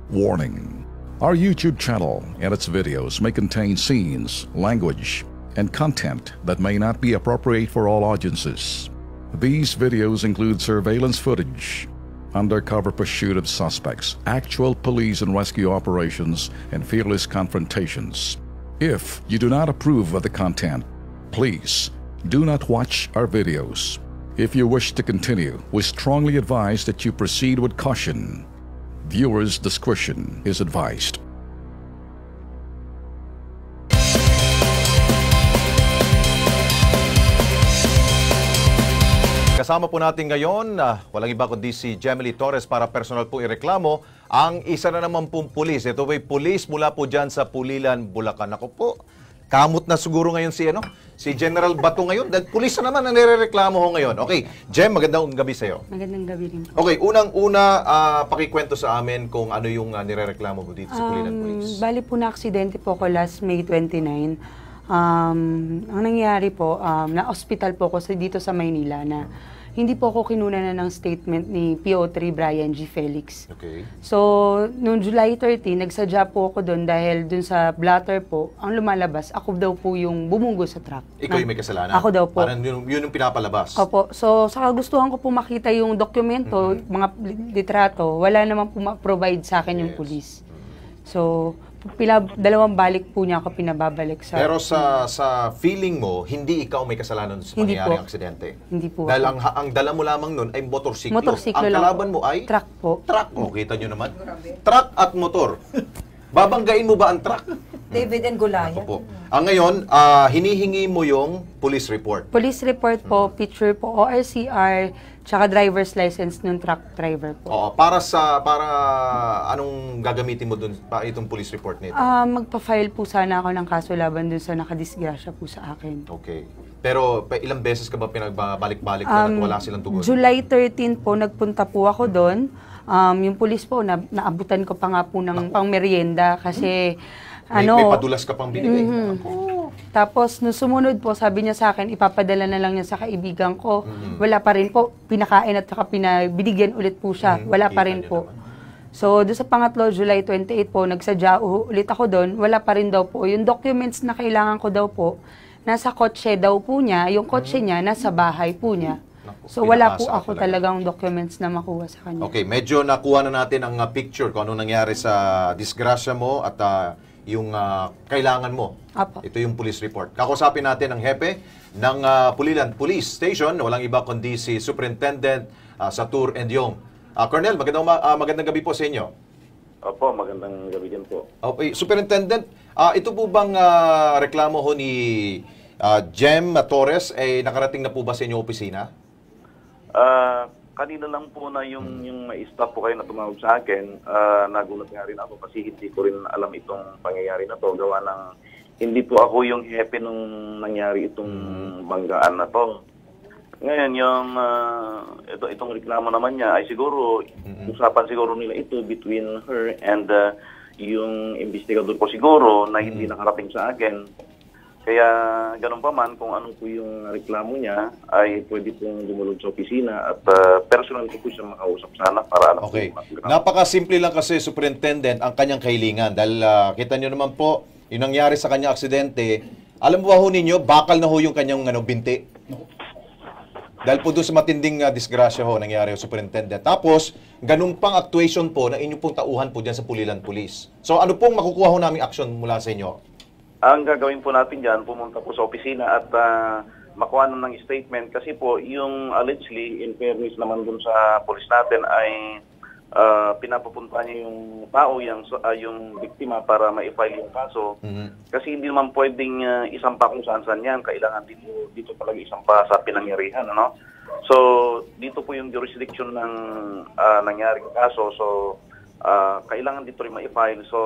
Warning: our YouTube channel and its videos may contain scenes, language, and content that may not be appropriate for all audiences. These videos include surveillance footage, undercover pursuit of suspects, actual police and rescue operations, and fearless confrontations. If you do not approve of the content, please do not watch our videos. If you wish to continue, we strongly advise that you proceed with caution. Viewers' discretion is advised. Kasama po natin ngayon, walang iba kundi si Jemily Torres para personal po ireklamo ang isa na naman pong pulis. Ito ba'y pulis mula po dyan sa Pulilan, Bulacan. Ako po, kamot na siguro ngayon si General Bato ngayon. Dahil pulis na naman ang nirereklamo ho ngayon. Okay, Jem, magandang gabi sa'yo. Magandang gabi rin po. Okay, unang-una, pakikwento sa amin kung ano yung nirereklamo mo dito sa Pulilan Police. Bali po na aksidente po ko last May 29. Ang nangyari po, na-hospital po ko dito sa Maynila na hindi po ako kinunan na ng statement ni PO3 Brian G. Felix. Okay. So, noong July 13, nagsadya po ako doon dahil doon sa blotter po, ang lumalabas, ako daw po yung bumunggo sa truck. Ikaw yung may kasalanan? Ako daw po. Parang yun yung pinapalabas? Opo. So, sa kagustuhan ko po makita yung dokumento, mga litrato, wala naman po ma-provide sa akin yung police. So, dalawang balik po niya ako pinababalik sa... Pero sa feeling mo, hindi ikaw may kasalanan sa mangyayaring aksidente? Hindi po. Dahil ang dala mo lamang nun ay motorsiklo. Motorsiklo ang lang kalaban po. mo ay? Truck po. Truck. O, kita nyo naman. Truck at motor. Babanggain mo ba ang truck? David and Goliath. Po. Ngayon, hinihingi mo yung police report. Police report po, picture po, ORCR, tsaka driver's license ng truck driver po. Oo, para anong gagamitin mo dun itong police report nito? Magpa-file po sana ako ng kaso laban dun sa nakadisgrasya po sa akin. Okay. Pero ilang beses ka ba pinagbalik-balik doon at wala silang tugon? July 13 po, nagpunta po ako doon. Yung police po, naabutan ko pa nga po ng pang-merienda kasi may padulas ka pang binigay. Tapos, nung sumunod po, sabi niya sa akin, ipapadala na lang niya sa kaibigan ko. Wala pa rin po. Pinakain at saka binigyan ulit po siya. Wala pa rin po. So, doon sa pangatlo, July 28 po, nagsadya ulit ako doon. Wala pa rin daw po. Yung documents na kailangan ko daw po, nasa kotse daw po niya. Yung kotse niya, nasa bahay po niya. So, wala po ako talagang documents na makuha sa kanya. Okay, medyo nakuha na natin ang picture kung ano nangyari sa disgrasya mo at yung kailangan mo. Apo. Ito yung police report. Kakusapin natin ang hepe ng Pulilan Police Station. Walang iba kundi si Superintendent Satur Endyong. Colonel, magandang gabi po sa inyo. Opo, magandang gabi din po. Okay, Superintendent, ito po bang reklamo ho ni Jem Torres ay nakarating na po ba sa inyong opisina? Kanina lang po na yung may staff po kayo na tumawag sa akin, nagulat nga rin ako kasi hindi ko rin alam itong pangyayari na to. Gawa ng hindi po ako yung hepe nung nangyari itong banggaan na to. Ngayon, itong reklamo naman niya ay siguro, usapan siguro nila ito between her and yung investigador ko siguro na hindi nakarating sa akin. Kaya ganun pa man, kung ano po yung reklamo niya, ay pwede pong dumulog sa opisina at personal ko po siya makausap sana para alam okay. po. Napakasimple lang kasi, Superintendent, ang kanyang kahilingan. Dahil kita nyo naman po, yung nangyari sa kanyang aksidente, alam mo ba ho ninyo, bakal na ho yung kanyang binti. Dahil po doon sa matinding disgrasya ho nangyari ho, Superintendent. Tapos, ganun pang actuation po na inyong pong tauhan po dyan sa Pulilan Police. So ano pong makukuha ho naming action mula sa inyo? Ang gagawin po natin dyan, pumunta po sa opisina at makuha na ng statement kasi po yung allegedly, in fairness naman dun sa polis natin ay pinapapunta niya yung tao, yung biktima para ma-file yung kaso. Kasi hindi naman pwedeng isampa kung saan-saan yan. Kailangan dito talaga isampa sa pinangyarihan. Ano? So, dito po yung jurisdiction ng nangyaring kaso. So, kailangan dito rin ma-file. So,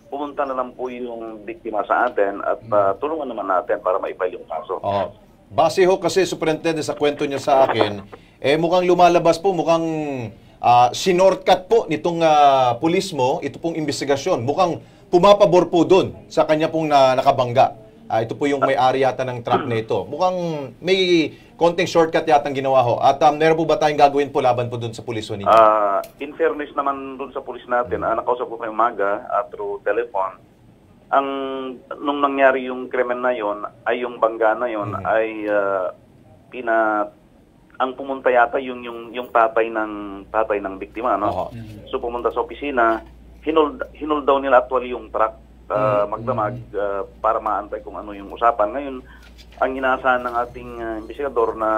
pumunta na lang po yung biktima sa atin at tulungan naman natin para ma-file yung kaso. Base ho kasi, Superintendent, sa kwento niya sa akin, mukhang lumalabas po, mukhang sinortcut po nitong pulis mo, ito pong investigasyon. Mukhang pumapabor po doon sa kanya pong nakabangga. Ito po yung may-ari yata ng truck na ito. Mukhang konting shortcut yata ang ginawa ho. At meron po ba tayong gagawin po laban po doon sa pulis ho ninyo? In fairness naman dun sa pulis natin, nakausap ko kayo umaga through telephone. Nung nangyari yung krimen na yon, ay yung bangga na yon, ay ang pumunta yata yung tatay ng biktima, no? So pumunta sa opisina, hinol daw nila actually yung truck magdamag para maantay kung ano yung usapan. Ngayon, ang inaasahan ng ating investigador na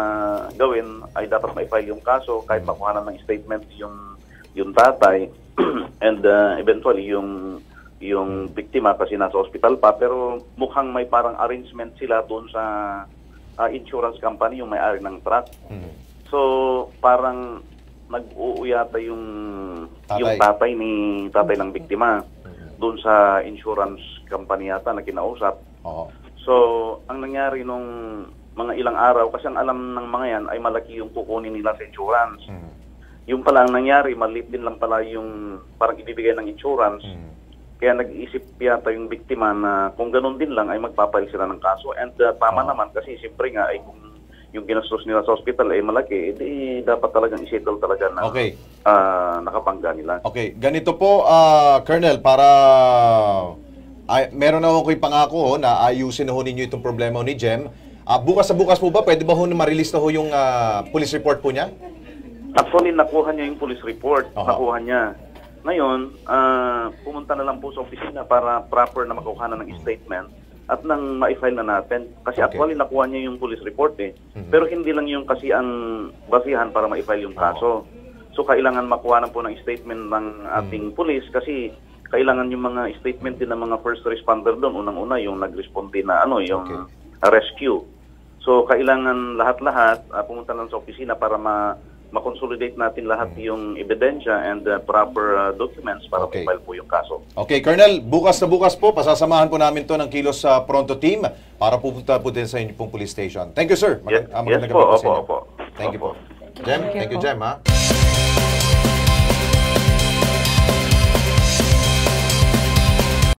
gawin ay dapat ma-file yung kaso kahit makuhanan ng statement yung tatay and eventually yung biktima kasi nasa hospital pa, pero mukhang may parang arrangement sila doon sa insurance company, yung may-ari ng truck. So parang nag-uuyata yung tatay ng biktima doon sa insurance company yata na kinausap. So, ang nangyari nung mga ilang araw, kasi ang alam ng mga yan ay malaki yung kukunin nila sa insurance. Yung pala ang nangyari, maliit din lang pala yung parang ibibigay ng insurance. Kaya nag-iisip yata yung biktima na kung ganun din lang ay magpapail sila ng kaso. And tama naman kasi siyempre nga ay kung yung ginastos nila sa hospital ay malaki, edi dapat talagang isettle talaga na nakapangga nila. Okay, ganito po, Colonel, para meron na ako ko'y pangako na ayusin na ho ninyo itong problema ni Jem. Bukas sa bukas po ba, pwede ba ho na ma-release na ho yung police report po niya? Actually, nakuha niya yung police report. Nakuha niya. Ngayon, pumunta na lang po sa opisina para proper na makuha na ng statement at nang ma-file na natin. Kasi actually, nakuha niya yung police report eh. Pero hindi lang yung kasi ang basihan para ma-file yung kaso. So, kailangan makuha na po ng statement ng ating police kasi kailangan yung mga statement din ng mga first responder doon. Unang-una, yung nag-responde na yung rescue. So, kailangan lahat-lahat pumunta lang sa opisina para ma-consolidate natin lahat yung ebidensya and proper documents para ma-file po yung kaso. Okay, Colonel, bukas na bukas po, pasasamahan po namin to ng Kilos sa Pronto Team para pupunta po din sa inyo pong police station. Thank you, sir. Yes po, opo. Thank you po. Jem, thank you, Jem, ha?